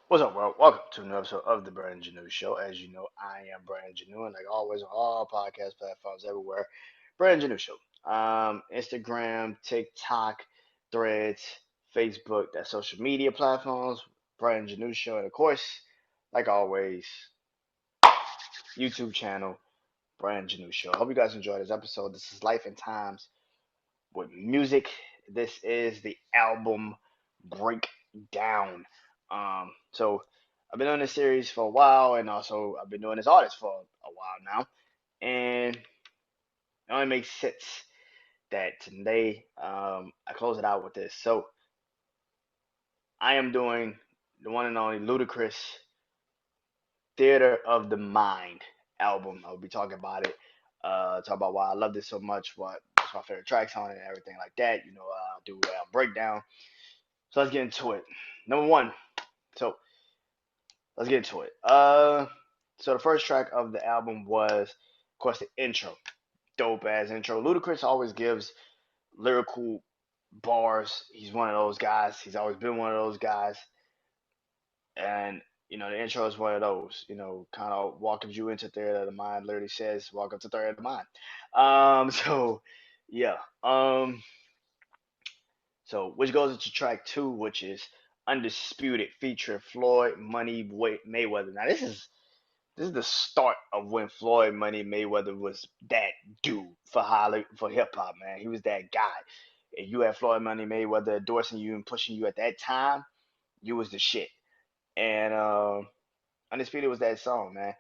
What's up, world? Welcome to another episode of the BrandonJaneauShow. As you know, I am Brandon Janeau, and like always on all podcast platforms everywhere, BrandonJaneauShow. Instagram, TikTok, Threads, Facebook, that's social media platforms, BrandonJaneauShow, and of course, like always, YouTube channel, BrandonJaneauShow. Hope you guys enjoyed this episode. This is Life and Times with music. This is the album breakdown. So I've been on this series for a while, and also I've been doing this artist for a while now, and it only makes sense that today I close it out with this. So I am doing the one and only Ludacris Theater of the Mind album. I'll be talking about it. Talk about why I love this so much, what's my favorite tracks on it, and everything like that. I'll do a breakdown. So let's get into it. Number one. So let's get into it. So the first track of the album was, of course, the intro. Dope ass intro. Ludacris always gives lyrical bars. He's one of those guys. He's always been one of those guys. And the intro is one of those. Kind of welcomes you into theater of the mind. Literally says, "Welcome to theater of the mind." So yeah. So which goes into track two, which is Undisputed, featuring Floyd Money Mayweather. Now this is the start of when Floyd Money Mayweather was that dude for Hollywood, for hip hop, man. He was that guy. And you had Floyd Money Mayweather endorsing you and pushing you at that time, you was the shit. And Undisputed was that song, man.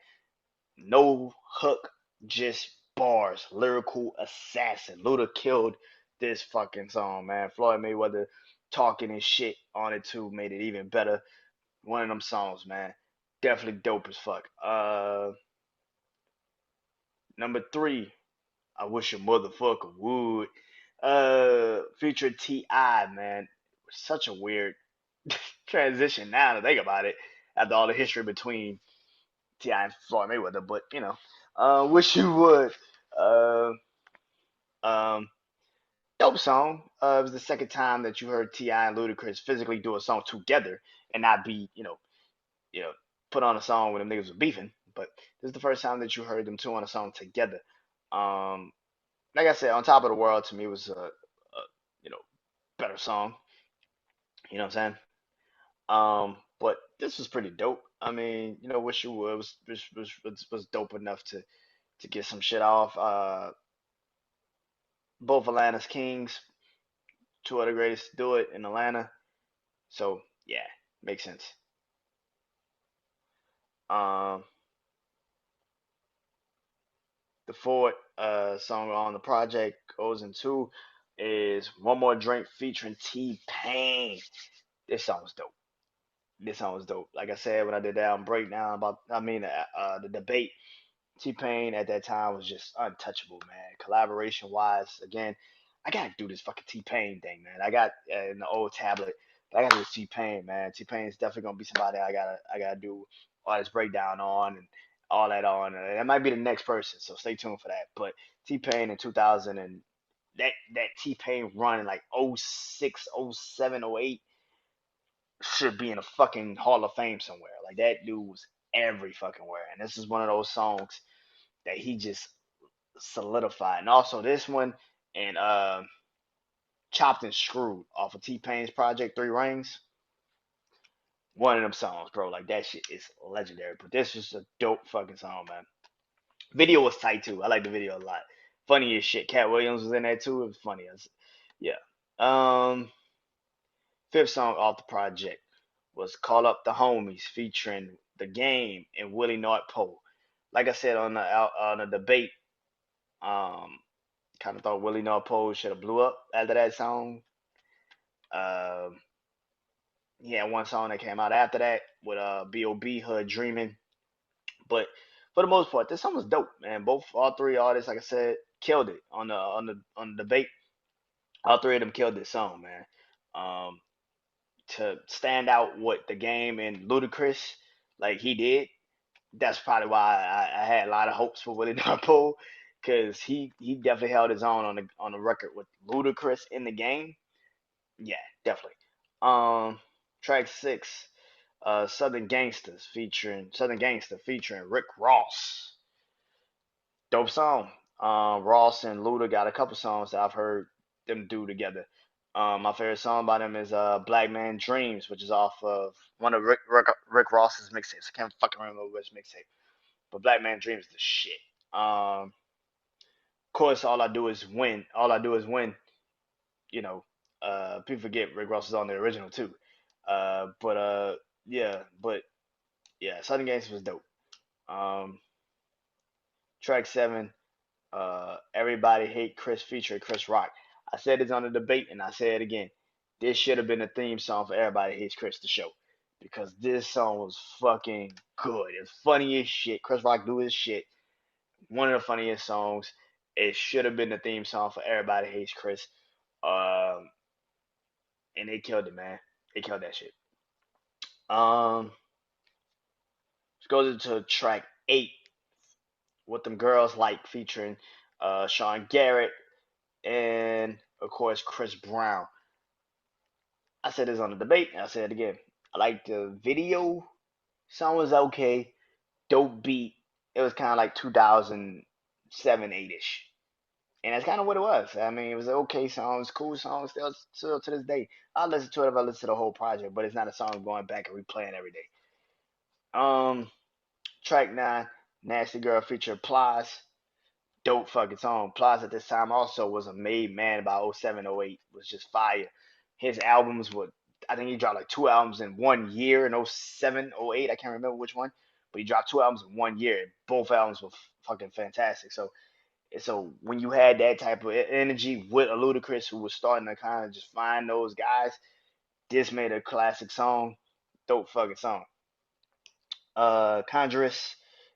No hook, just bars. Lyrical assassin. Luda killed this fucking song, man. Floyd Mayweather talking and shit on it too made it even better. One of them songs, man. Definitely dope as fuck. Number three, I wish a motherfucker would. Featuring T.I., man. Such a weird transition now to think about it after all the history between T.I. and Floyd Mayweather, but wish you would. Uh, um, Dope song. It was the second time that you heard T.I. and Ludacris physically do a song together and not be, you know, put on a song when them niggas were beefing. But this is the first time that you heard them two on a song together. Um, like I said, On Top of the World to me was a better song. You know what I'm saying? But this was pretty dope. I mean, Wish You Would was dope enough to get some shit off. Both Atlanta's Kings, two of the greatest to do it in Atlanta. So yeah, makes sense. Um, the fourth song on the project goes into is One More Drink featuring T Pain. This song was dope. This song was dope. Like I said, when I did that breakdown about, the debate, T Pain at that time was just untouchable, man. Collaboration wise, again, I gotta do this fucking T Pain thing, man. I got in the old tablet, but I gotta do this T Pain, man. T Pain is definitely gonna be somebody I gotta do all this breakdown on and all that on. And that might be the next person, so stay tuned for that. But T Pain in 2000 and that T Pain run in like '06, '07, '08 should be in a fucking Hall of Fame somewhere. Like that dude was every fucking where. And this is one of those songs that he just solidified. And also this one and Chopped and Screwed off of T Pain's project Three Rings. One of them songs, bro. Like that shit is legendary. But this is a dope fucking song, man. Video was tight too. I like the video a lot. Funny as shit. Cat Williams was in there too. It was funny as yeah. Um Fifth song off the project was Call Up the Homies featuring The Game and Willie North Poe. Like I said on the debate, um, kind of thought Willie North Poe should have blew up after that song. Um, he had one song that came out after that with B.O.B. Hood Dreaming, but for the most part, this song was dope, man. All three artists, like I said, killed it on the debate. All three of them killed this song, man. Um, to stand out what the game and Ludacris like he did, that's probably why I had a lot of hopes for Willie North because he definitely held his own on the record with Ludacris in the game. Yeah, definitely. Um, Track six, Southern Gangster featuring Rick Ross. Dope song. Ross and Luda got a couple songs that I've heard them do together. My favorite song by them is Black Man Dreams, which is off of one of Rick Ross's mixtapes. I can't fucking remember which mixtape, but Black Man Dreams is the shit. Of course, all I do is win. All I do is win. You know, people forget Rick Ross is on the original too. But yeah, but yeah, Southern Gangster was dope. Um, track 7, Everybody Hate Chris featuring Chris Rock. I said it's on the debate, and I say it again. This should have been a theme song for Everybody Hates Chris the show, because this song was fucking good. It's funny as shit. Chris Rock do his shit. One of the funniest songs. It should have been the theme song for Everybody Hates Chris. Um, and they killed it, man. They killed that shit. Um, let's go into track 8, What Them Girls Like featuring Sean Garrett and of course Chris Brown. I said this on the debate, and I said it again. I like the video. Song was okay. Dope beat. It was kind of like 2007, 8ish. And that's kind of what it was. I mean, it was an okay song. It was a cool song. Still to this day. I'll listen to it if I listen to the whole project, but it's not a song I'm going back and replaying every day. Um, track 9, Nasty Girl featuring Plies. Dope fucking song. Plies at this time also was a made man about oh 07, oh 08. Was just fire. His albums were, I think he dropped like 2 albums in 1 year in oh 07, oh 08. I can't remember which one, but he dropped 2 albums in 1 year. Both albums were fucking fantastic. So when you had that type of energy with a Ludacris who was starting to kind of just find those guys, this made a classic song. Dope fucking song. Conjurous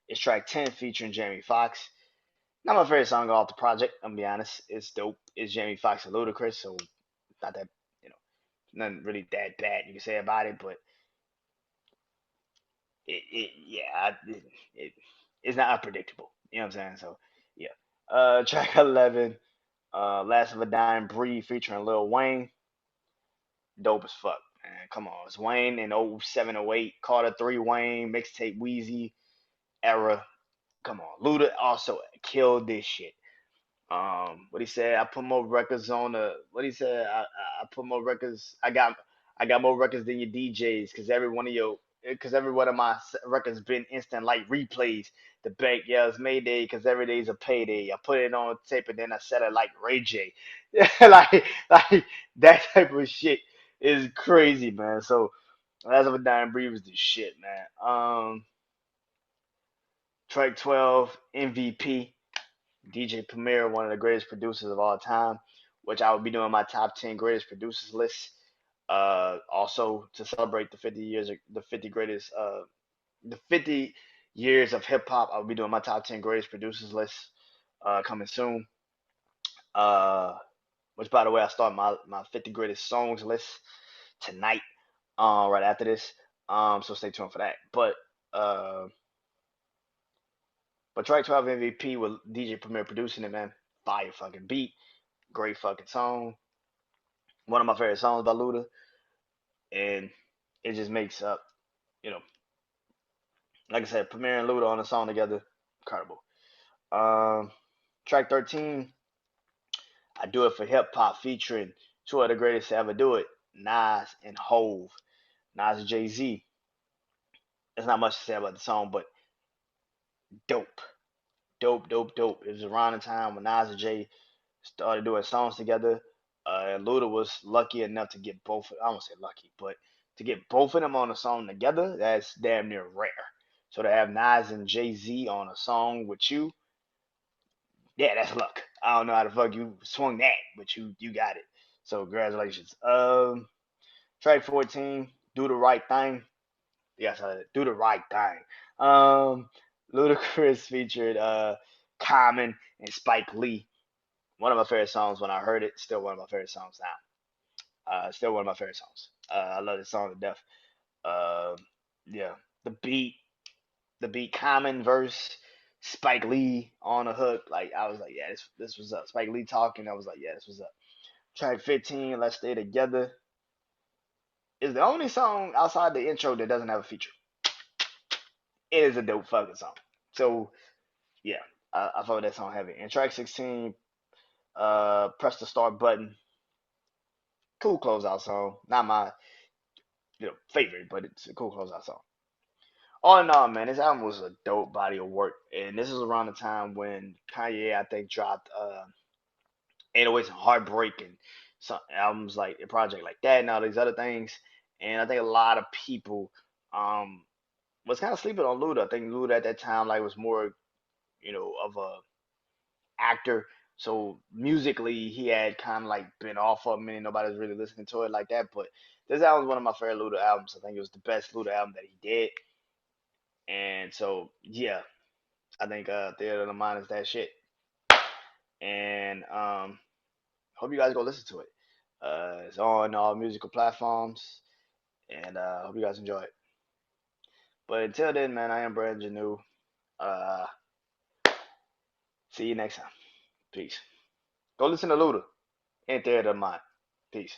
is track 10 featuring Jamie Foxx. Not my favorite song off the project. I'm gonna be honest. It's dope. It's Jamie Foxx and Ludacris, so not that you know nothing really that bad you can say about it, but it yeah it it's not unpredictable. You know what I'm saying? So yeah. Track 11, Last of a Dying Breed featuring Lil Wayne. Dope as fuck, man. Come on, it's Wayne in oh 07, oh 08. Carter 3 Wayne mixtape Wheezy era. Come on, Luda also killed this shit. What he said, I put more records on the. What he said, I put more records. I got more records than your DJs, because every one of my records been instant like replays. The bank yells Mayday, because every day's a payday. I put it on tape and then I said it like Ray J. like that type of shit is crazy, man. So Last of a Dying Breed was the shit, man. Track 12, MVP. DJ Premier, one of the greatest producers of all time, which I will be doing my top 10 greatest producers list. Also to celebrate the 50 years, the 50 greatest, the 50 years of hip hop, I'll be doing my top 10 greatest producers list coming soon. Uh, which, by the way, I start my 50 greatest songs list tonight, right after this. So stay tuned for that. Uh, but track 12 MVP with DJ Premier producing it, man. Fire fucking beat. Great fucking song. One of my favorite songs by Luda, and it just makes up, you know, like I said, Premier and Luda on a song together, incredible. Um, track 13, I Do It for Hip Hop, featuring two of the greatest to ever do it, Nas and Hove. Nas and Jay Z. There's not much to say about the song, but dope, dope. It was around the time when Nas and Jay started doing songs together. And Luda was lucky enough to get both. I won't say lucky, but to get both of them on a song together, that's damn near rare. So to have Nas and Jay Z on a song with you, yeah, that's luck. I don't know how the fuck you swung that, but you got it. So congratulations. Track 14, Do the Right Thing. Yes, Do the Right Thing. Ludacris featured Common and Spike Lee. One of my favorite songs when I heard it. Still one of my favorite songs now. Still one of my favorite songs. I love this song to death. Uh, yeah, the beat, the beat, Common verse, Spike Lee on the hook. Like I was like, yeah, this was up. Spike Lee talking. I was like, yeah, this was up. Track 15, Let's Stay Together. is the only song outside the intro that doesn't have a feature. It is a dope fucking song. So yeah, I thought that song heavy. And track 16, press the start button. Cool closeout song. Not my favorite, but it's a cool closeout song. All in all, man, this album was a dope body of work, and this is around the time when Kanye, I think, dropped 808s and Heartbreak and some albums like a project like that and all these other things. And I think a lot of people um was kind of sleeping on Luda. I think Luda at that time like was more, of a actor. So musically, he had kind of like been off of me. Nobody was really listening to it like that. But this album is one of my favorite Luda albums. I think it was the best Luda album that he did. And so yeah, I think Theater of the Mind is that shit. And hope you guys go listen to it. It's on all musical platforms, and hope you guys enjoy it. But until then, man, I am Brandon Janeau. Uh, See you next time. Peace. Go listen to Luda and Theater of the Mind. Peace.